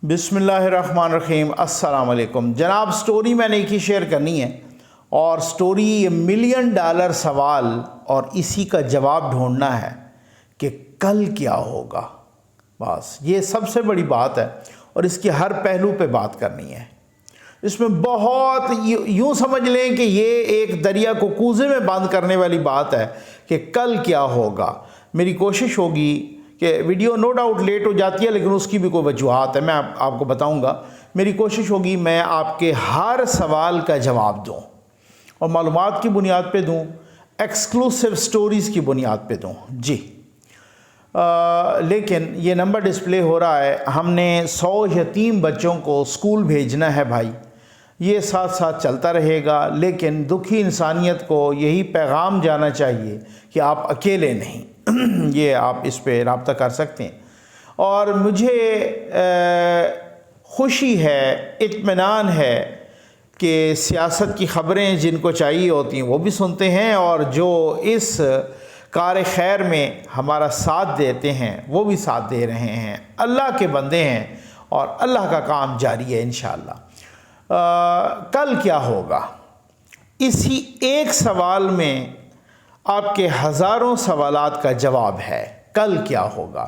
بسم اللہ الرحمن الرحیم۔ السلام علیکم جناب۔ سٹوری میں نے ایک ہی شیئر کرنی ہے، اور سٹوری یہ $1,000,000 سوال اور اسی کا جواب ڈھونڈنا ہے کہ کل کیا ہوگا۔ بس یہ سب سے بڑی بات ہے، اور اس کے ہر پہلو پہ بات کرنی ہے۔ اس میں بہت یوں سمجھ لیں کہ یہ ایک دریا کو کوزے میں بند کرنے والی بات ہے کہ کل کیا ہوگا۔ میری کوشش ہوگی کہ ویڈیو نو ڈاؤٹ لیٹ ہو جاتی ہے، لیکن اس کی بھی کوئی وجوہات ہے، میں آپ کو بتاؤں گا۔ میری کوشش ہوگی میں آپ کے ہر سوال کا جواب دوں، اور معلومات کی بنیاد پہ دوں، ایکسکلوسیو سٹوریز کی بنیاد پہ دوں۔ جی لیکن یہ نمبر ڈسپلے ہو رہا ہے، ہم نے 100 یتیم بچوں کو اسکول بھیجنا ہے بھائی۔ یہ ساتھ ساتھ چلتا رہے گا، لیکن دکھی انسانیت کو یہی پیغام جانا چاہیے کہ آپ اکیلے نہیں۔ یہ آپ اس پہ رابطہ کر سکتے ہیں، اور مجھے خوشی ہے، اطمینان ہے کہ سیاست کی خبریں جن کو چاہیے ہوتی ہیں وہ بھی سنتے ہیں، اور جو اس کار خیر میں ہمارا ساتھ دیتے ہیں وہ بھی ساتھ دے رہے ہیں۔ اللہ کے بندے ہیں، اور اللہ کا کام جاری ہے انشاءاللہ۔ کل کیا ہوگا؟ اسی ایک سوال میں آپ کے ہزاروں سوالات کا جواب ہے۔ کل کیا ہوگا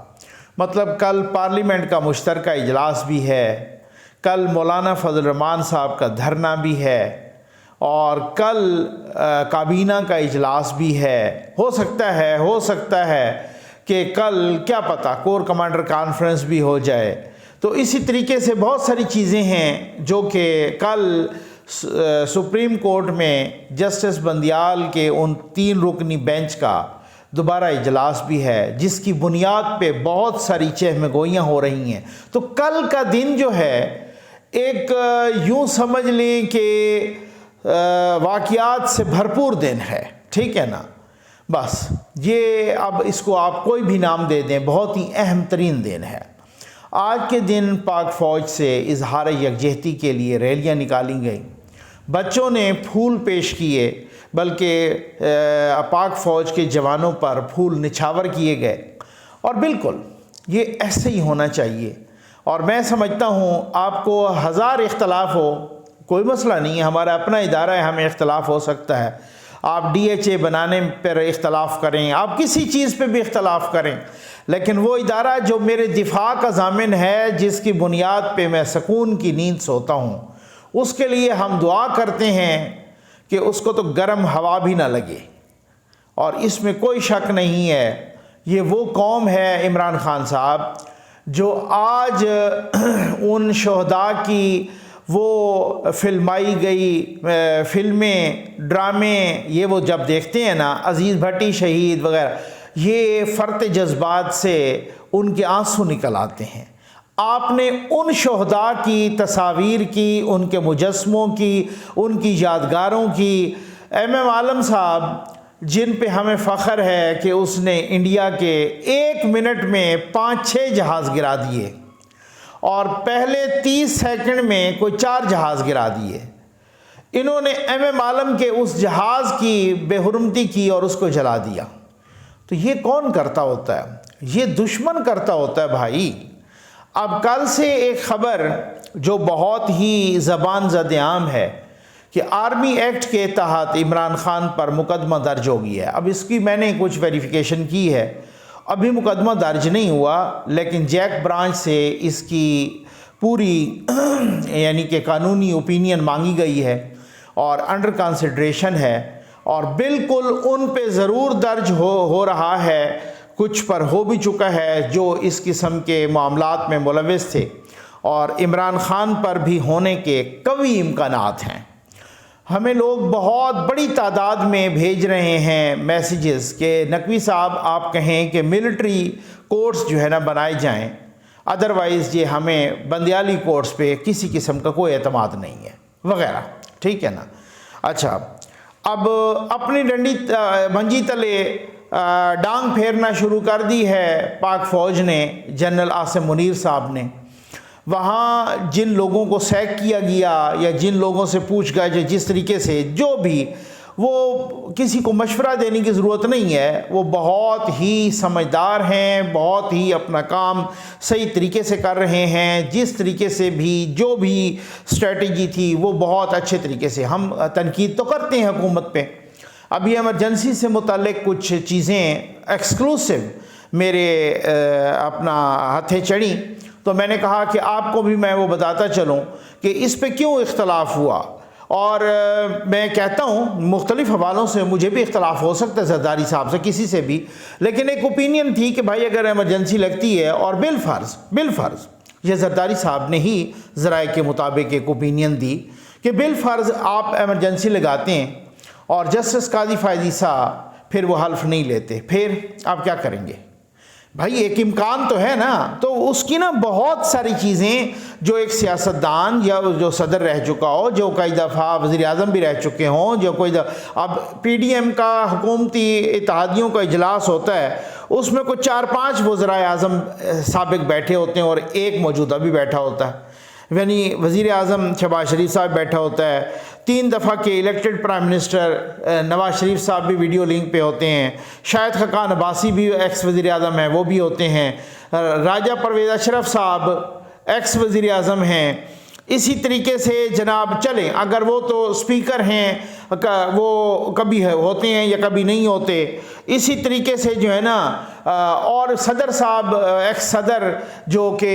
مطلب کل پارلیمنٹ کا مشترکہ اجلاس بھی ہے، کل مولانا فضل الرحمان صاحب کا دھرنا بھی ہے، اور کل کابینہ کا اجلاس بھی ہے۔ ہو سکتا ہے کہ کل کیا پتہ کور کمانڈر کانفرنس بھی ہو جائے۔ تو اسی طریقے سے بہت ساری چیزیں ہیں جو کہ کل سپریم کورٹ میں جسٹس بندیال کے ان 3 رکنی بینچ کا دوبارہ اجلاس بھی ہے، جس کی بنیاد پہ بہت ساری چہمگوئیاں ہو رہی ہیں۔ تو کل کا دن جو ہے ایک یوں سمجھ لیں کہ واقعات سے بھرپور دن ہے، ٹھیک ہے نا؟ بس یہ اب اس کو آپ کوئی بھی نام دے دیں، بہت ہی اہم ترین دن ہے۔ آج کے دن پاک فوج سے اظہار یکجہتی کے لیے ریلیاں نکالی گئیں، بچوں نے پھول پیش کیے، بلکہ پاک فوج کے جوانوں پر پھول نچھاور کیے گئے، اور بالکل یہ ایسے ہی ہونا چاہیے۔ اور میں سمجھتا ہوں آپ کو 1000 اختلاف ہو کوئی مسئلہ نہیں ہے، ہمارا اپنا ادارہ ہے، ہمیں اختلاف ہو سکتا ہے۔ آپ DHA بنانے پر اختلاف کریں، آپ کسی چیز پہ بھی اختلاف کریں، لیکن وہ ادارہ جو میرے دفاع کا ضامن ہے، جس کی بنیاد پہ میں سکون کی نیند سوتا ہوں، اس کے لیے ہم دعا کرتے ہیں کہ اس کو تو گرم ہوا بھی نہ لگے۔ اور اس میں کوئی شک نہیں ہے، یہ وہ قوم ہے عمران خان صاحب جو آج ان شہداء کی وہ فلمائی گئی فلمیں، ڈرامے، یہ وہ جب دیکھتے ہیں نا، عزیز بھٹی شہید وغیرہ، یہ فرط جذبات سے ان کے آنسو نکل آتے ہیں۔ آپ نے ان شہداء کی تصاویر کی، ان کے مجسموں کی، ان کی یادگاروں کی، MM عالم صاحب جن پہ ہمیں فخر ہے کہ اس نے انڈیا کے 1 منٹ میں 5-6 جہاز گرا دیے، اور پہلے 30 سیکنڈ میں کوئی 4 جہاز گرا دیے۔ انہوں نے MM عالم کے اس جہاز کی بے حرمتی کی اور اس کو جلا دیا۔ تو یہ کون کرتا ہوتا ہے؟ یہ دشمن کرتا ہوتا ہے بھائی۔ اب کل سے ایک خبر جو بہت ہی زبان زد عام ہے کہ آرمی ایکٹ کے تحت عمران خان پر مقدمہ درج ہو گیا ہے۔ اب اس کی میں نے کچھ ویریفیکیشن کی ہے، ابھی مقدمہ درج نہیں ہوا، لیکن جیک برانچ سے اس کی پوری یعنی کہ قانونی اوپینین مانگی گئی ہے، اور انڈر کنسیڈریشن ہے، اور بالکل ان پہ ضرور درج ہو رہا ہے، کچھ پر ہو بھی چکا ہے جو اس قسم کے معاملات میں ملوث تھے، اور عمران خان پر بھی ہونے کے قوی امکانات ہیں۔ ہمیں لوگ بہت بڑی تعداد میں بھیج رہے ہیں میسیجز کہ نقوی صاحب آپ کہیں کہ ملٹری کورٹس جو ہے نا بنائے جائیں، ادروائز یہ ہمیں بندیالی کورٹس پہ کسی قسم کا کوئی اعتماد نہیں ہے وغیرہ، ٹھیک ہے نا؟ اچھا، اب اپنی ڈنڈی منجی تلے ڈانگ پھیرنا شروع کر دی ہے پاک فوج نے، جنرل عاصم منیر صاحب نے۔ وہاں جن لوگوں کو سیک کیا گیا یا جن لوگوں سے پوچھ گئے، جس طریقے سے جو بھی وہ کسی کو مشورہ دینے کی ضرورت نہیں ہے، وہ بہت ہی سمجھدار ہیں، بہت ہی اپنا کام صحیح طریقے سے کر رہے ہیں، جس طریقے سے بھی جو بھی اسٹریٹجی تھی وہ بہت اچھے طریقے سے. ہم تنقید تو کرتے ہیں حکومت پہ. ابھی ایمرجنسی سے متعلق کچھ چیزیں ایکسکلوسیو میرے اپنا ہتھے چڑھی، تو میں نے کہا کہ آپ کو بھی میں وہ بتاتا چلوں کہ اس پہ کیوں اختلاف ہوا. اور میں کہتا ہوں مختلف حوالوں سے مجھے بھی اختلاف ہو سکتا ہے زرداری صاحب سے، کسی سے بھی، لیکن ایک اوپینین تھی کہ بھائی اگر ایمرجنسی لگتی ہے، اور بالفرض یہ زرداری صاحب نے ہی ذرائع کے مطابق ایک اوپینین دی کہ بالفرض آپ ایمرجنسی لگاتے ہیں اور جسٹس قاضی فائزی صاحب پھر وہ حلف نہیں لیتے، پھر آپ کیا کریں گے؟ بھائی ایک امکان تو ہے نا. تو اس کی نا بہت ساری چیزیں جو ایک سیاستدان یا جو صدر رہ چکا ہو، جو کئی دفعہ وزیر اعظم بھی رہ چکے ہوں، جو کوئی اب پی ڈی ایم کا حکومتی اتحادیوں کا اجلاس ہوتا ہے، اس میں کوئی 4-5 وزرائے اعظم سابق بیٹھے ہوتے ہیں اور ایک موجودہ بھی بیٹھا ہوتا ہے. یعنی وزیر اعظم شہباز شریف صاحب بیٹھا ہوتا ہے، 3 دفعہ کے elected prime minister Nawaz Sharif صاحب بھی ویڈیو لنک پہ ہوتے ہیں، شاہد خاقان عباسی بھی ایکس وزیر اعظم ہیں، وہ بھی ہوتے ہیں، راجہ پرویز اشرف صاحب ایکس وزیر اعظم ہیں. اسی طریقے سے جناب چلیں، اگر وہ تو اسپیکر ہیں، وہ کبھی ہوتے ہیں یا کبھی نہیں ہوتے. اسی طریقے سے جو ہے نا اور صدر صاحب ایکس صدر جو کہ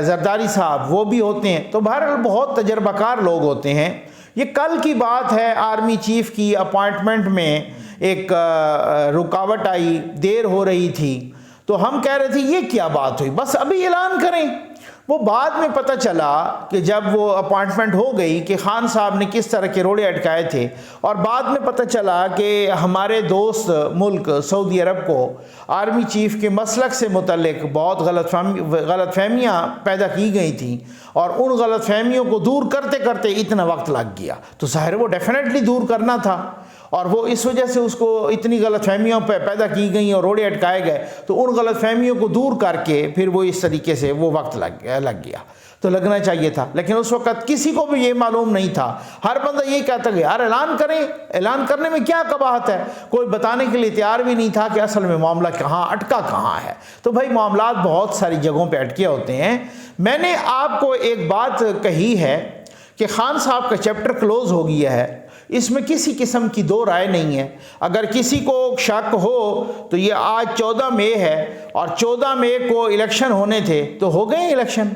زرداری صاحب وہ بھی ہوتے ہیں. تو بہرحال بہت تجربہ کار لوگ ہوتے ہیں. یہ کل کی بات ہے، آرمی چیف کی اپوائنٹمنٹ میں ایک رکاوٹ آئی، دیر ہو رہی تھی، تو ہم کہہ رہے تھے یہ کیا بات ہوئی، بس ابھی اعلان کریں. وہ بعد میں پتہ چلا کہ جب وہ اپوائنٹمنٹ ہو گئی کہ خان صاحب نے کس طرح کے روڑے اٹکائے تھے، اور بعد میں پتہ چلا کہ ہمارے دوست ملک سعودی عرب کو آرمی چیف کے مسلک سے متعلق بہت غلط فہمیاں پیدا کی گئی تھیں، اور ان غلط فہمیوں کو دور کرتے کرتے اتنا وقت لگ گیا. تو ظاہر وہ ڈیفینیٹلی دور کرنا تھا، اور وہ اس وجہ سے اس کو اتنی غلط فہمیوں پہ پیدا کی گئیں اور روڑے اٹکائے گئے. تو ان غلط فہمیوں کو دور کر کے پھر وہ اس طریقے سے وہ وقت لگ گیا. تو لگنا چاہیے تھا، لیکن اس وقت کسی کو بھی یہ معلوم نہیں تھا. ہر بندہ یہ کہتا کہ یار اعلان کریں، اعلان کرنے میں کیا قباحت ہے. کوئی بتانے کے لیے تیار بھی نہیں تھا کہ اصل میں معاملہ کہاں اٹکا کہاں ہے. تو بھائی معاملات بہت ساری جگہوں پہ اٹکے ہوتے ہیں. میں نے آپ کو ایک بات کہی ہے کہ خان صاحب کا چیپٹر کلوز ہو گیا ہے، اس میں کسی قسم کی دو رائے نہیں ہے. اگر کسی کو شک ہو تو یہ آج 14 مئی ہے، اور 14 مئی کو الیکشن ہونے تھے، تو ہو گئے الیکشن،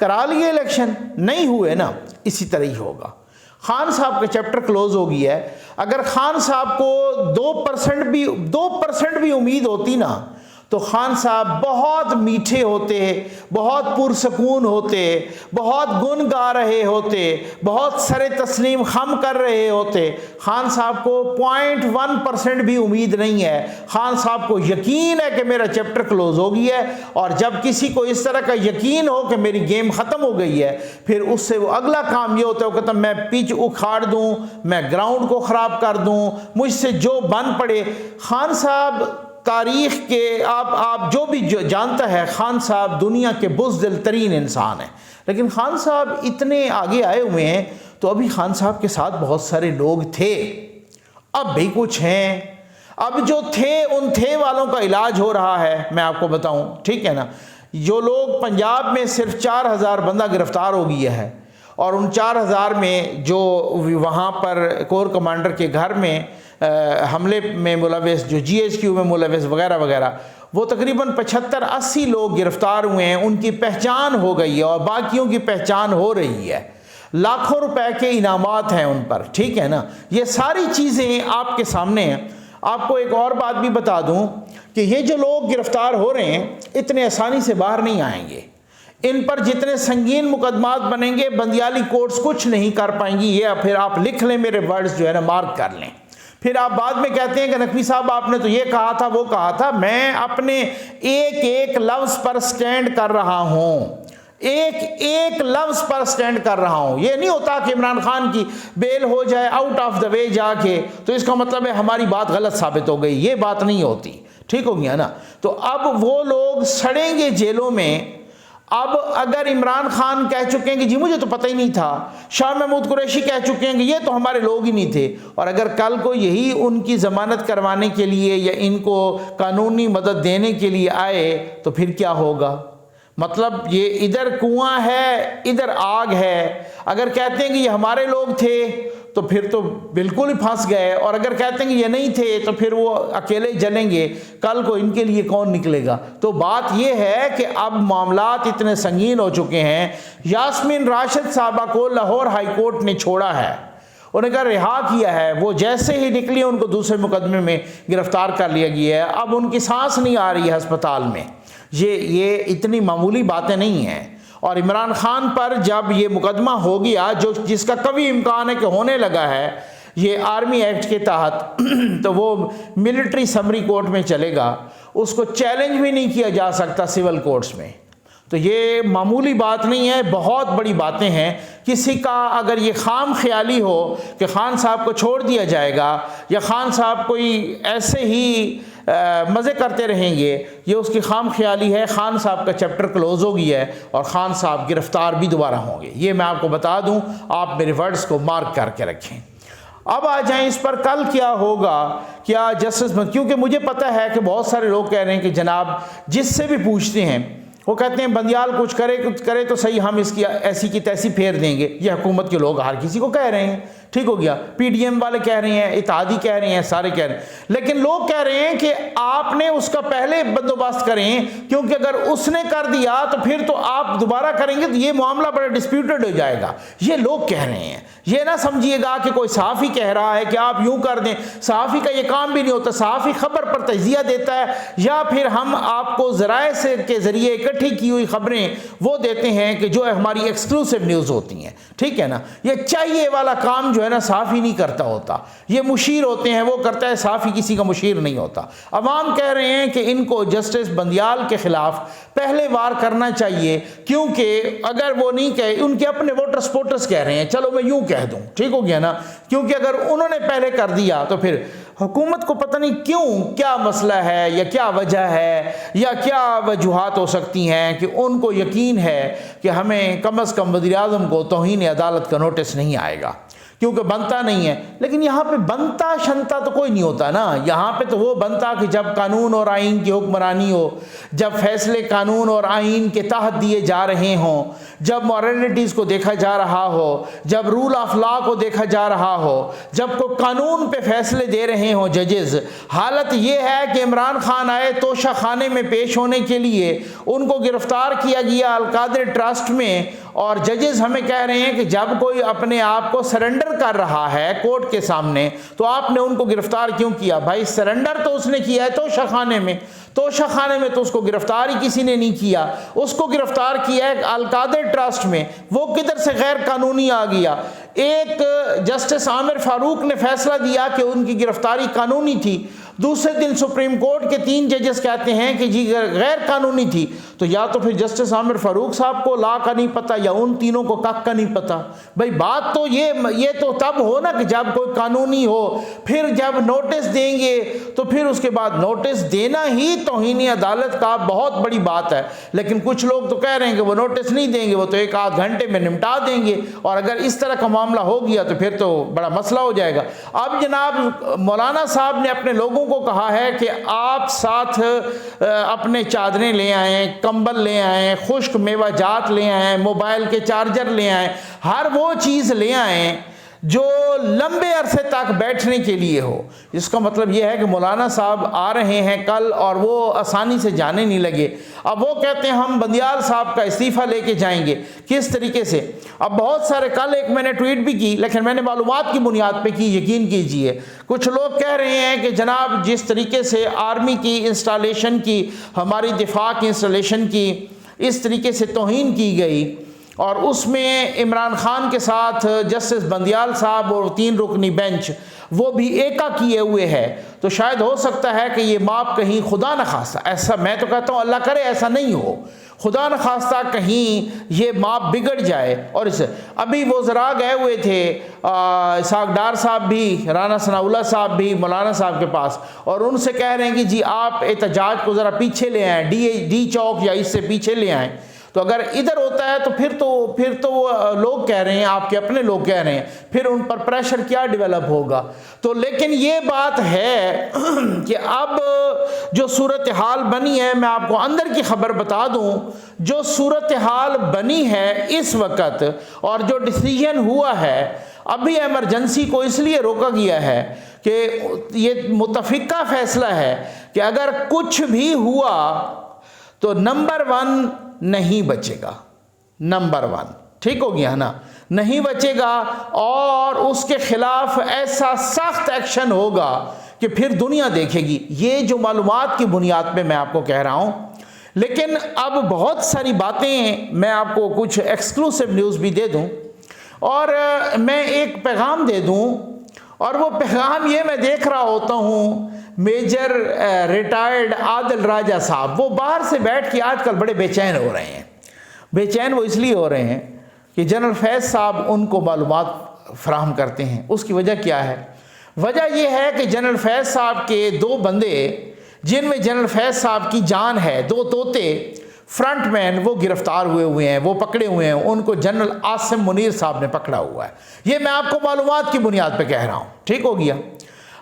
کرا لیے الیکشن، نہیں ہوئے نا، اسی طرح ہی ہوگا. خان صاحب کا چیپٹر کلوز ہو گیا ہے. اگر خان صاحب کو 2% بھی امید ہوتی نا، تو خان صاحب بہت میٹھے ہوتے، بہت پرسکون ہوتے، بہت گن گا رہے ہوتے، بہت سر تسلیم خم کر رہے ہوتے. خان صاحب کو 0.1% بھی امید نہیں ہے. خان صاحب کو یقین ہے کہ میرا چیپٹر کلوز ہو گیا ہے، اور جب کسی کو اس طرح کا یقین ہو کہ میری گیم ختم ہو گئی ہے، پھر اس سے وہ اگلا کام یہ ہوتا ہے کہ میں پچ اکھاڑ دوں، میں گراؤنڈ کو خراب کر دوں، مجھ سے جو بن پڑے. خان صاحب تاریخ کے آپ جو بھی جانتا ہے، خان صاحب دنیا کے بزدل ترین انسان ہیں. لیکن خان صاحب اتنے آگے آئے ہوئے ہیں، تو ابھی خان صاحب کے ساتھ بہت سارے لوگ تھے، اب بھی کچھ ہیں. اب جو تھے ان تھے والوں کا علاج ہو رہا ہے. میں آپ کو بتاؤں، ٹھیک ہے نا، جو لوگ پنجاب میں صرف 4000 بندہ گرفتار ہو گیا ہے، اور ان 4000 میں جو وہاں پر کور کمانڈر کے گھر میں حملے میں ملوث، جو جی ایچ کیو میں ملوث وغیرہ وغیرہ، وہ تقریباً 75-80 لوگ گرفتار ہوئے ہیں. ان کی پہچان ہو گئی ہے، اور باقیوں کی پہچان ہو رہی ہے. لاکھوں روپے کے انعامات ہیں ان پر، ٹھیک ہے نا. یہ ساری چیزیں آپ کے سامنے ہیں. آپ کو ایک اور بات بھی بتا دوں کہ یہ جو لوگ گرفتار ہو رہے ہیں اتنے آسانی سے باہر نہیں آئیں گے. ان پر جتنے سنگین مقدمات بنیں گے، بندیالی کورٹس کچھ نہیں کر پائیں گی. یہ پھر آپ لکھ لیں، میرے ورڈز جو ہے نا مارک کر لیں. پھر آپ بعد میں کہتے ہیں کہ نقوی صاحب آپ نے تو یہ کہا تھا، وہ کہا تھا. میں اپنے ایک لفظ پر سٹینڈ کر رہا ہوں، ایک لفظ پر سٹینڈ کر رہا ہوں. یہ نہیں ہوتا کہ عمران خان کی بیل ہو جائے آؤٹ آف دا وے جا کے تو اس کا مطلب ہے ہماری بات غلط ثابت ہو گئی. یہ بات نہیں ہوتی، ٹھیک ہو گیا نا. تو اب وہ لوگ سڑیں گے جیلوں میں. اب اگر عمران خان کہہ چکے ہیں کہ جی مجھے تو پتہ ہی نہیں تھا، شاہ محمود قریشی کہہ چکے ہیں کہ یہ تو ہمارے لوگ ہی نہیں تھے، اور اگر کل کو یہی ان کی ضمانت کروانے کے لیے یا ان کو قانونی مدد دینے کے لیے آئے تو پھر کیا ہوگا؟ مطلب یہ ادھر کنواں ہے ادھر آگ ہے، اگر کہتے ہیں کہ یہ ہمارے لوگ تھے تو پھر تو بالکل ہی پھنس گئے، اور اگر کہتے ہیں کہ یہ نہیں تھے تو پھر وہ اکیلے جلیں گے، کل کو ان کے لیے کون نکلے گا؟ تو بات یہ ہے کہ اب معاملات اتنے سنگین ہو چکے ہیں۔ یاسمین راشد صاحبہ کو لاہور ہائی کورٹ نے چھوڑا ہے، انہیں کہا رہا کیا ہے، وہ جیسے ہی نکلی ان کو دوسرے مقدمے میں گرفتار کر لیا گیا ہے، اب ان کی سانس نہیں آ رہی ہے ہسپتال میں۔ یہ اتنی معمولی باتیں نہیں ہیں، اور عمران خان پر جب یہ مقدمہ ہو گیا جس کا قوی امکان ہے کہ ہونے لگا ہے یہ آرمی ایکٹ کے تحت، تو وہ ملٹری سمری کورٹ میں چلے گا، اس کو چیلنج بھی نہیں کیا جا سکتا سول کورٹس میں۔ تو یہ معمولی بات نہیں ہے، بہت بڑی باتیں ہیں۔ کسی کا اگر یہ خام خیالی ہو کہ خان صاحب کو چھوڑ دیا جائے گا یا خان صاحب کوئی ایسے ہی مزے کرتے رہیں گے، یہ اس کی خام خیالی ہے۔ خان صاحب کا چیپٹر کلوز ہو گیا ہے اور خان صاحب گرفتار بھی دوبارہ ہوں گے، یہ میں آپ کو بتا دوں، آپ میرے ورڈز کو مارک کر کے رکھیں۔ اب آ جائیں اس پر کل کیا ہوگا، کیا جسٹس، کیونکہ مجھے پتہ ہے کہ بہت سارے لوگ کہہ رہے ہیں کہ جناب جس سے بھی پوچھتے ہیں وہ کہتے ہیں بندیال کچھ کرے تو صحیح، ہم اس کی ایسی کی تیسی پھیر دیں گے۔ یہ حکومت کے لوگ ہر کسی کو کہہ رہے ہیں، ٹھیک ہو گیا، پی ڈی ایم والے کہہ رہے ہیں، اتحادی کہہ رہے ہیں، سارے کہہ رہے ہیں، لیکن لوگ کہہ رہے ہیں کہ آپ نے اس کا پہلے بندوبست کریں، کیونکہ اگر اس نے کر دیا تو پھر تو آپ دوبارہ کریں گے تو یہ معاملہ بڑا ڈسپیوٹڈ ہو جائے گا۔ یہ لوگ کہہ رہے ہیں، یہ نہ سمجھیے گا کہ کوئی صحافی کہہ رہا ہے کہ آپ یوں کر دیں، صحافی کا یہ کام بھی نہیں ہوتا، صحافی خبر پر تجزیہ دیتا ہے، یا پھر ہم آپ کو ذرائع سے کے ذریعے اکٹھی کی ہوئی خبریں وہ دیتے ہیں کہ جو ہماری ایکسکلوسیو نیوز ہوتی ہیں، ٹھیک ہے نا۔ یہ چاہیے والا کام جو ہے نا صحافی نہیں کرتا ہوتا، یہ مشیر ہوتے ہیں وہ کرتا ہے، صحافی کسی کا مشیر نہیں ہوتا۔ عوام کہہ رہے ہیں کہ ان کو جسٹس بندیال کے خلاف پہلے وار کرنا چاہیے، کیونکہ اگر وہ نہیں کہے، ان کے اپنے ووٹر سپورٹرز کہہ رہے ہیں، چلو میں یوں کہہ دوں، ٹھیک ہو گیا نا، کیونکہ اگر انہوں نے پہلے کر دیا تو پھر حکومت کو پتہ نہیں کیوں، کیا مسئلہ ہے یا کیا وجہ ہے یا کیا وجوہات ہو سکتی ہیں کہ ان کو یقین ہے کہ ہمیں کم از کم وزیر اعظم کو توہین عدالت کا نوٹس نہیں آئے گا، کیونکہ بنتا نہیں ہے۔ لیکن یہاں پہ بنتا شنتا تو کوئی نہیں ہوتا نا، یہاں پہ تو وہ بنتا کہ جب قانون اور آئین کی حکمرانی ہو، جب فیصلے قانون اور آئین کے تحت دیے جا رہے ہوں، جب مورالٹیز کو دیکھا جا رہا ہو، جب رول آف لا کو دیکھا جا رہا ہو، جب کوئی قانون پہ فیصلے دے رہے ہوں ججز۔ حالت یہ ہے کہ عمران خان آئے توشہ خانے میں پیش ہونے کے لیے، ان کو گرفتار کیا گیا القادر ٹرسٹ میں، اور ججز ہمیں کہہ رہے ہیں کہ جب کوئی اپنے آپ کو سرنڈر کر رہا ہے کورٹ کے سامنے تو آپ نے ان کو گرفتار کیوں کیا؟ بھائی سرنڈر تو اس نے کیا ہے توشہ خانے میں، توشہ خانے میں تو اس کو گرفتار ہی کسی نے نہیں کیا، اس کو گرفتار کیا ہے القادر ٹرسٹ میں، وہ کدھر سے غیر قانونی آ گیا؟ ایک جسٹس عامر فاروق نے فیصلہ دیا کہ ان کی گرفتاری قانونی تھی، دوسرے دن سپریم کورٹ کے 3 ججز کہتے ہیں کہ جی غیر قانونی تھی، تو یا تو پھر جسٹس عامر فاروق صاحب کو لا کا نہیں پتہ یا ان تینوں کو کک کا نہیں پتہ۔ بھائی بات تو یہ تو تب ہو نا کہ جب کوئی قانونی ہو، پھر جب نوٹس دیں گے تو پھر اس کے بعد نوٹس دینا ہی توہین عدالت کا بہت بڑی بات ہے، لیکن کچھ لوگ تو کہہ رہے ہیں کہ وہ نوٹس نہیں دیں گے، وہ تو 1 آدھ گھنٹے میں نمٹا دیں گے، اور اگر اس طرح کا معاملہ ہو گیا تو پھر تو بڑا مسئلہ ہو جائے گا۔ اب جناب مولانا صاحب نے اپنے لوگوں کو کہا ہے کہ آپ ساتھ اپنے چادریں لے آئیں، کمبل لے آئیں، خشک میوہ جات لے آئیں، موبائل کے چارجر لے آئیں، ہر وہ چیز لے آئیں جو لمبے عرصے تک بیٹھنے کے لیے ہو۔ اس کا مطلب یہ ہے کہ مولانا صاحب آ رہے ہیں کل اور وہ آسانی سے جانے نہیں لگے۔ اب وہ کہتے ہیں ہم بندیال صاحب کا استعفیٰ لے کے جائیں گے، کس طریقے سے؟ اب بہت سارے، کل ایک میں نے ٹویٹ بھی کی لیکن میں نے معلومات کی بنیاد پہ کی، یقین کیجئے کچھ لوگ کہہ رہے ہیں کہ جناب جس طریقے سے آرمی کی انسٹالیشن کی، ہماری دفاع کی انسٹالیشن کی اس طریقے سے توہین کی گئی، اور اس میں عمران خان کے ساتھ جسٹس بندیال صاحب اور 3 رکنی بینچ وہ بھی ایکا کیے ہوئے ہے، تو شاید ہو سکتا ہے کہ یہ ماپ کہیں خدا نخواستہ، ایسا میں تو کہتا ہوں اللہ کرے ایسا نہیں ہو، خدا نخواستہ کہیں یہ ماپ بگڑ جائے۔ اور اس ابھی وہ ذرا گئے ہوئے تھے اسحاق ڈار صاحب بھی، رانا ثناء اللہ صاحب بھی مولانا صاحب کے پاس، اور ان سے کہہ رہے ہیں کہ جی آپ احتجاج کو ذرا پیچھے لے آئیں، ڈی چوک یا اس سے پیچھے لے آئیں۔ تو اگر ادھر ہوتا ہے تو پھر تو وہ لوگ کہہ رہے ہیں، آپ کے اپنے لوگ کہہ رہے ہیں، پھر ان پر پریشر کیا ڈیولپ ہوگا؟ تو لیکن یہ بات ہے کہ اب جو صورتحال بنی ہے، میں آپ کو اندر کی خبر بتا دوں، جو صورتحال بنی ہے اس وقت اور جو ڈیسیژن ہوا ہے، ابھی ایمرجنسی کو اس لیے روکا گیا ہے کہ یہ متفقہ فیصلہ ہے کہ اگر کچھ بھی ہوا تو نمبر 1 نہیں بچے گا، نمبر 1 ٹھیک ہو گیا نا، نہیں بچے گا، اور اس کے خلاف ایسا سخت ایکشن ہوگا کہ پھر دنیا دیکھے گی۔ یہ جو معلومات کی بنیاد پہ میں آپ کو کہہ رہا ہوں، لیکن اب بہت ساری باتیں میں آپ کو کچھ ایکسکلوسیو نیوز بھی دے دوں، اور میں ایک پیغام دے دوں، اور وہ پیغام یہ میں دیکھ رہا ہوتا ہوں میجر ریٹائرڈ عادل راجہ صاحب، وہ باہر سے بیٹھ کے آج کل بڑے بے چین ہو رہے ہیں۔ بے چین وہ اس لیے ہو رہے ہیں کہ جنرل فیض صاحب ان کو معلومات فراہم کرتے ہیں۔ اس کی وجہ کیا ہے؟ وجہ یہ ہے کہ جنرل فیض صاحب کے 2 بندے جن میں جنرل فیض صاحب کی جان ہے، 2 طوطے فرنٹ مین، وہ گرفتار ہوئے ہیں، وہ پکڑے ہوئے ہیں، ان کو جنرل عاصم منیر صاحب نے پکڑا ہوا ہے۔ یہ میں آپ کو معلومات کی بنیاد پہ کہہ رہا ہوں، ٹھیک ہو گیا؟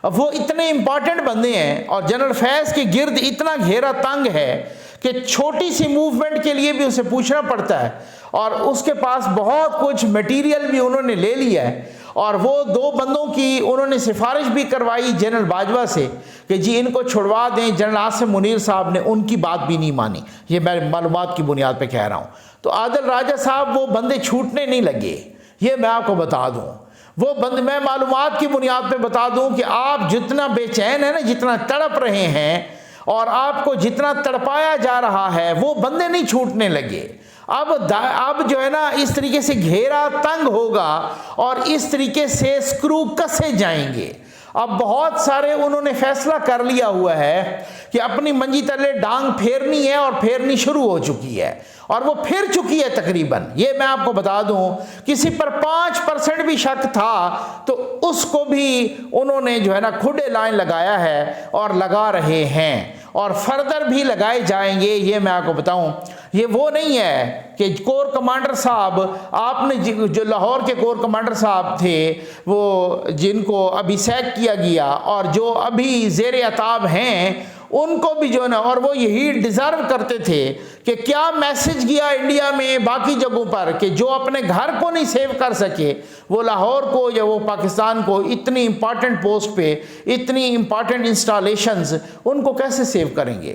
اب وہ اتنے امپورٹنٹ بندے ہیں اور جنرل فیض کے گرد اتنا گھیرا تنگ ہے کہ چھوٹی سی موومنٹ کے لیے بھی اسے پوچھنا پڑتا ہے، اور اس کے پاس بہت کچھ میٹیریل بھی انہوں نے لے لیا ہے، اور وہ 2 بندوں کی انہوں نے سفارش بھی کروائی جنرل باجوہ سے کہ جی ان کو چھڑوا دیں۔ جنرل عاصم منیر صاحب نے ان کی بات بھی نہیں مانی۔ یہ میں معلومات کی بنیاد پہ کہہ رہا ہوں۔ تو عادل راجہ صاحب وہ بندے چھوٹنے نہیں لگے، یہ میں آپ کو بتا دوں۔ وہ بندے میں معلومات کی بنیاد پہ بتا دوں کہ آپ جتنا بے چین ہیں نا، جتنا تڑپ رہے ہیں اور آپ کو جتنا تڑپایا جا رہا ہے، وہ بندے نہیں چھوٹنے لگے۔ اب جو ہے نا اس طریقے سے گھیرا تنگ ہوگا اور اس طریقے سے سکرو کسے جائیں گے۔ اب بہت سارے انہوں نے فیصلہ کر لیا ہوا ہے کہ اپنی منجی تلے ڈانگ پھیرنی ہے، اور پھیرنی شروع ہو چکی ہے، اور وہ پھر چکی ہے تقریباً۔ یہ میں آپ کو بتا دوں، کسی پر 5% بھی شک تھا تو اس کو بھی انہوں نے جو ہے نا کھڈے لائن لگایا ہے اور لگا رہے ہیں، اور فردر بھی لگائے جائیں گے۔ یہ میں آپ کو بتاؤں، یہ وہ نہیں ہے کہ کور کمانڈر صاحب، آپ نے جو لاہور کے کور کمانڈر صاحب تھے، وہ جن کو ابھی سیک کیا گیا اور جو ابھی زیر عتاب ہیں، ان کو بھی جو ہے نا، اور وہ یہی ڈیزرو کرتے تھے کہ کیا میسج گیا انڈیا میں باقی جگہوں پر کہ جو اپنے گھر کو نہیں سیو کر سکے، وہ لاہور کو یا وہ پاکستان کو اتنی امپارٹنٹ پوسٹ پہ، اتنی امپارٹنٹ انسٹالیشنز، ان کو کیسے سیو کریں گے؟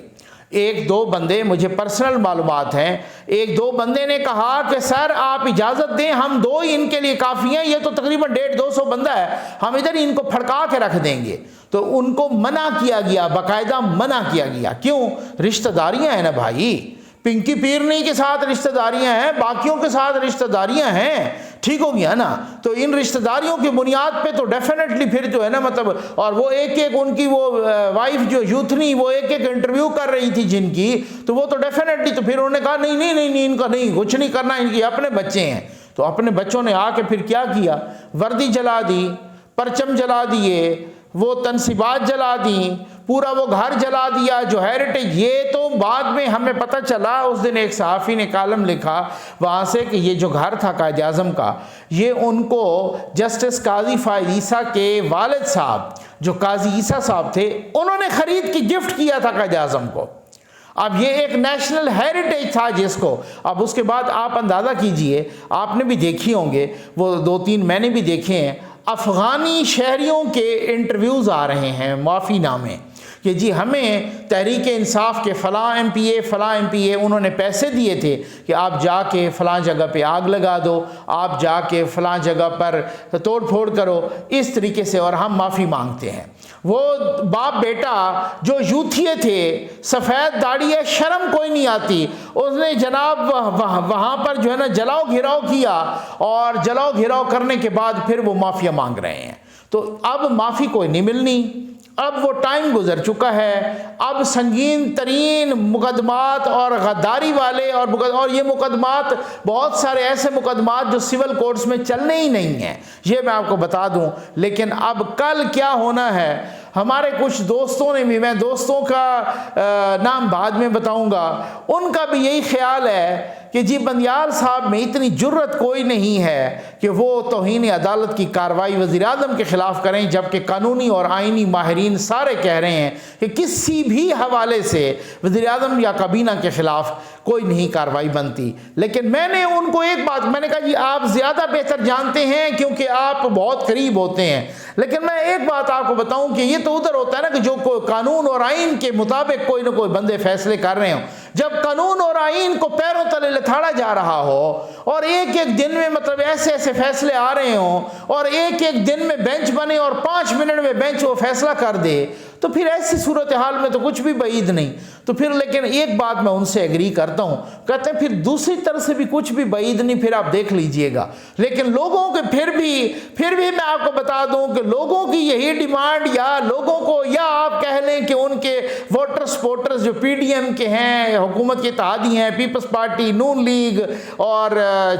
1-2 بندے، مجھے پرسنل معلومات ہیں، 1-2 بندے نے کہا کہ سر آپ اجازت دیں، ہم 2 ہی ان کے لیے کافی ہیں، یہ تو تقریباً 150-200 بندہ ہے، ہم ادھر ہی ان کو پھڑکا کے رکھ دیں گے۔ تو ان کو منع کیا گیا، باقاعدہ منع کیا گیا۔ کیوں؟ رشتہ داریاں ہیں نا بھائی، پنکی پیرنی کے ساتھ رشتہ داریاں ہیں، باقیوں کے ساتھ رشتہ داریاں ہیں، ٹھیک ہو گیا نا؟ تو ان رشتہ داریوں کی بنیاد پہ تو ڈیفینیٹلی پھر جو ہے نا مطلب، اور وہ ایک ان کی وہ وائف جو یوتھنی، وہ ایک انٹرویو کر رہی تھی جن کی، تو وہ تو ڈیفینیٹلی، تو پھر انہوں نے کہا نہیں ان کا نہیں، کچھ نہیں کرنا، ان کی اپنے بچے ہیں۔ تو اپنے بچوں نے آ کے پھر کیا کیا؟ وردی جلا دی، پرچم جلا دیے، وہ تنصیبات جلا دیں، پورا وہ گھر جلا دیا جو ہیریٹیج۔ یہ تو بعد میں ہمیں پتہ چلا، اس دن ایک صحافی نے کالم لکھا وہاں سے کہ یہ جو گھر تھا قائد اعظم کا، یہ ان کو جسٹس قاضی فائز عیسیٰ کے والد صاحب، جو قاضی عیسیٰ صاحب تھے، انہوں نے خرید کی گفٹ کیا تھا قائد اعظم کو۔ اب یہ ایک نیشنل ہیریٹیج تھا جس کو، اب اس کے بعد آپ اندازہ کیجئے، آپ نے بھی دیکھی ہوں گے، وہ 2-3 میں نے بھی دیکھے ہیں، افغانی شہریوں کے انٹرویوز آ رہے ہیں معافی نامے کہ جی ہمیں تحریک انصاف کے فلاں ایم پی اے انہوں نے پیسے دیے تھے کہ آپ جا کے فلاں جگہ پہ آگ لگا دو، آپ جا کے فلاں جگہ پر توڑ پھوڑ کرو، اس طریقے سے، اور ہم معافی مانگتے ہیں۔ وہ باپ بیٹا جو یوتھیے تھے، سفید داڑھی ہے، شرم کوئی نہیں آتی، اس نے جناب وہاں پر جو ہے نا جلاؤ گھراؤ کیا، اور جلاؤ گھراؤ کرنے کے بعد پھر وہ معافیا مانگ رہے ہیں۔ تو اب معافی کوئی نہیں ملنی، اب وہ ٹائم گزر چکا ہے۔ اب سنگین ترین مقدمات اور غداری والے اور یہ مقدمات، بہت سارے ایسے مقدمات جو سول کورٹس میں چلنے ہی نہیں ہیں، یہ میں آپ کو بتا دوں۔ لیکن اب کل کیا ہونا ہے، ہمارے کچھ دوستوں نے بھی، میں دوستوں کا نام بعد میں بتاؤں گا، ان کا بھی یہی خیال ہے کہ جی بندیال صاحب میں اتنی جرت کوئی نہیں ہے کہ وہ توہین عدالت کی کارروائی وزیر اعظم کے خلاف کریں، جبکہ قانونی اور آئینی ماہرین سارے کہہ رہے ہیں کہ کسی بھی حوالے سے وزیر اعظم یا کابینہ کے خلاف کوئی نہیں کارروائی بنتی۔ لیکن میں نے ان کو ایک بات میں نے کہا جی آپ زیادہ بہتر جانتے ہیں کیونکہ آپ بہت قریب ہوتے ہیں، لیکن میں ایک بات آپ کو بتاؤں کہ یہ تو ادھر ہوتا ہے نا کہ جو قانون اور آئین کے مطابق کوئی نہ کوئی بندے فیصلے کر رہے ہوں، جب قانون اور آئین کو پیروں تلے لتھاڑا جا رہا ہو اور ایک ایک دن میں مطلب ایسے ایسے فیصلے آ رہے ہوں اور ایک ایک دن میں بینچ بنے اور 5 منٹ میں بینچ وہ فیصلہ کر دے، تو پھر ایسی صورتحال میں تو کچھ بھی بعید نہیں۔ تو پھر لیکن ایک بات میں ان سے ایگری کرتا ہوں، کہتے ہیں پھر دوسری طرف سے بھی کچھ بھی بعید نہیں، پھر آپ دیکھ لیجئے گا۔ لیکن لوگوں کے پھر بھی میں آپ کو بتا دوں کہ لوگوں کی یہی ڈیمانڈ، یا لوگوں کو، یا آپ کہہ لیں کہ ان کے ووٹر سپورٹرز جو پی ڈی ایم کے ہیں، حکومت کے اتحادی ہیں، پیپلز پارٹی، نون لیگ اور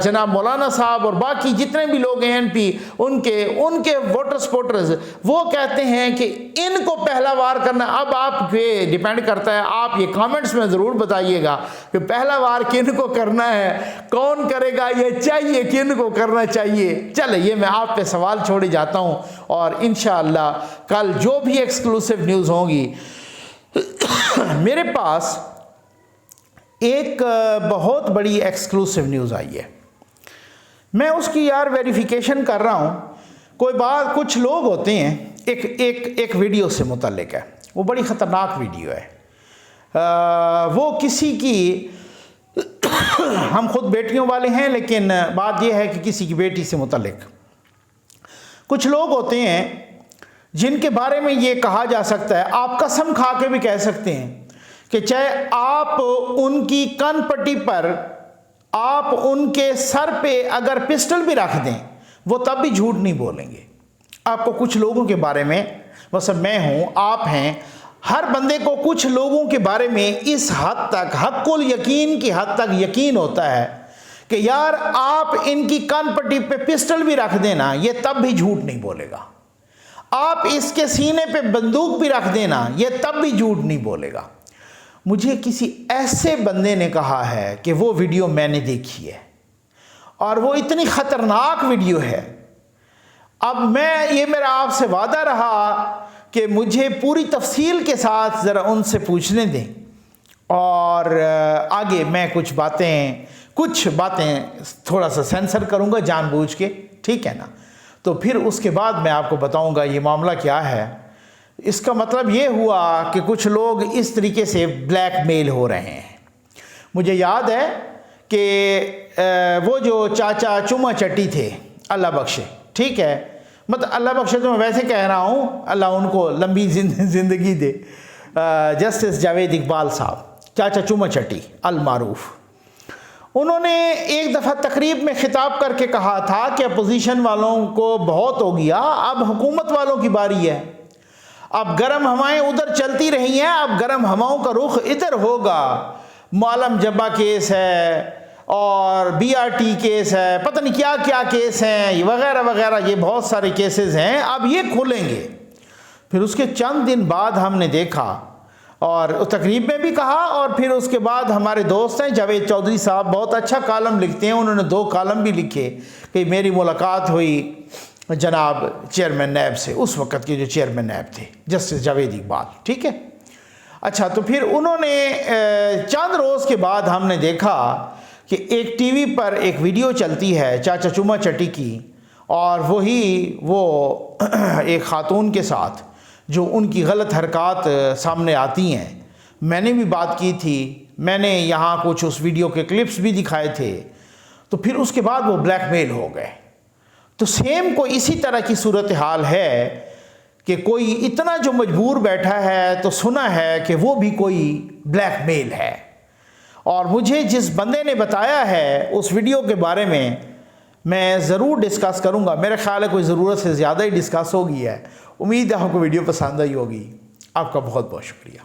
جناب مولانا صاحب اور باقی جتنے بھی لوگ ہیں این پی، ان کے ووٹر سپورٹرز وہ کہتے ہیں کہ ان کو پہلا وار کرنا۔ اب آپ پہ ڈیپینڈ کرتا ہے، آپ یہ کامنٹس میں ضرور بتائیے گا کہ پہلا وار کن کو کرنا ہے، کون کرے گا، یہ چاہیے کن کو کرنا چاہیے۔ چلے یہ میں آپ پہ سوال چھوڑے جاتا ہوں، اور انشاءاللہ کل جو بھی ایکسکلوسیو نیوز ہوں گی، میرے پاس ایک بہت بڑی ایکسکلوسیو نیوز آئی ہے، میں اس کی یار ویریفیکیشن کر رہا ہوں۔ کوئی بات، کچھ لوگ ہوتے ہیں، ایک ویڈیو سے متعلق ہے، وہ بڑی خطرناک ویڈیو ہے۔ وہ کسی کی، ہم خود بیٹیوں والے ہیں، لیکن بات یہ ہے کہ کسی کی بیٹی سے متعلق کچھ لوگ ہوتے ہیں جن کے بارے میں یہ کہا جا سکتا ہے، آپ قسم کھا کے بھی کہہ سکتے ہیں کہ چاہے آپ ان کی کن پٹی پر، آپ ان کے سر پہ اگر پسٹل بھی رکھ دیں، وہ تب بھی جھوٹ نہیں بولیں گے۔ آپ کو کچھ لوگوں کے بارے میں، مثلا میں ہوں، آپ ہیں، ہر بندے کو کچھ لوگوں کے بارے میں اس حد تک، حق الیقین کی حد تک یقین ہوتا ہے کہ یار آپ ان کی کن پٹی پہ پسٹل بھی رکھ دینا، یہ تب بھی جھوٹ نہیں بولے گا۔ آپ اس کے سینے پہ بندوق بھی رکھ دینا، یہ تب بھی جھوٹ نہیں بولے گا۔ مجھے کسی ایسے بندے نے کہا ہے کہ وہ ویڈیو میں نے دیکھی ہے اور وہ اتنی خطرناک ویڈیو ہے۔ اب یہ میرا آپ سے وعدہ رہا کہ مجھے پوری تفصیل کے ساتھ ذرا ان سے پوچھنے دیں، اور آگے میں کچھ باتیں تھوڑا سا سینسر کروں گا جان بوجھ کے، ٹھیک ہے نا؟ تو پھر اس کے بعد میں آپ کو بتاؤں گا یہ معاملہ کیا ہے۔ اس کا مطلب یہ ہوا کہ کچھ لوگ اس طریقے سے بلیک میل ہو رہے ہیں۔ مجھے یاد ہے کہ وہ جو چاچا چما چٹی تھے، اللہ بخشے، ٹھیک ہے، مطلب اللہ بخشے تو میں ویسے کہہ رہا ہوں، اللہ ان کو لمبی زندگی دے، جسٹس جاوید اقبال صاحب، چاچا چما چٹی المعروف، انہوں نے ایک دفعہ تقریب میں خطاب کر کے کہا تھا کہ اپوزیشن والوں کو بہت ہو گیا، اب حکومت والوں کی باری ہے، اب گرم ہوائیں ادھر چلتی رہی ہیں، اب گرم ہواؤں کا رخ ادھر ہوگا۔ معلم جبا کیس ہے اور بی آر ٹی کیس ہے، پتہ نہیں کیا کیا کیس ہیں وغیرہ وغیرہ، یہ بہت سارے کیسز ہیں، اب یہ کھولیں گے۔ پھر اس کے چند دن بعد ہم نے دیکھا، اور تقریب میں بھی کہا، اور پھر اس کے بعد ہمارے دوست ہیں جاوید چودھری صاحب، بہت اچھا کالم لکھتے ہیں، انہوں نے 2 کالم بھی لکھے کہ میری ملاقات ہوئی جناب چیئرمین نیب سے، اس وقت کے جو چیئرمین نیب تھے جسٹس جاوید اقبال، ٹھیک ہے۔ اچھا، تو پھر انہوں نے چند روز کے بعد ہم نے دیکھا کہ ایک ٹی وی پر ایک ویڈیو چلتی ہے چاچا چما چٹی کی، اور وہ ایک خاتون کے ساتھ جو ان کی غلط حرکات سامنے آتی ہیں۔ میں نے بھی بات کی تھی، میں نے یہاں کچھ اس ویڈیو کے کلپس بھی دکھائے تھے۔ تو پھر اس کے بعد وہ بلیک میل ہو گئے۔ تو سیم کو اسی طرح کی صورتحال ہے کہ کوئی اتنا جو مجبور بیٹھا ہے تو سنا ہے کہ وہ بھی کوئی بلیک میل ہے، اور مجھے جس بندے نے بتایا ہے اس ویڈیو کے بارے میں ضرور ڈسکس کروں گا۔ میرے خیال ہے کوئی ضرورت سے زیادہ ہی ڈسکس ہوگی ہے۔ امید ہے آپ کو ویڈیو پسند آئی ہوگی۔ آپ کا بہت بہت شکریہ۔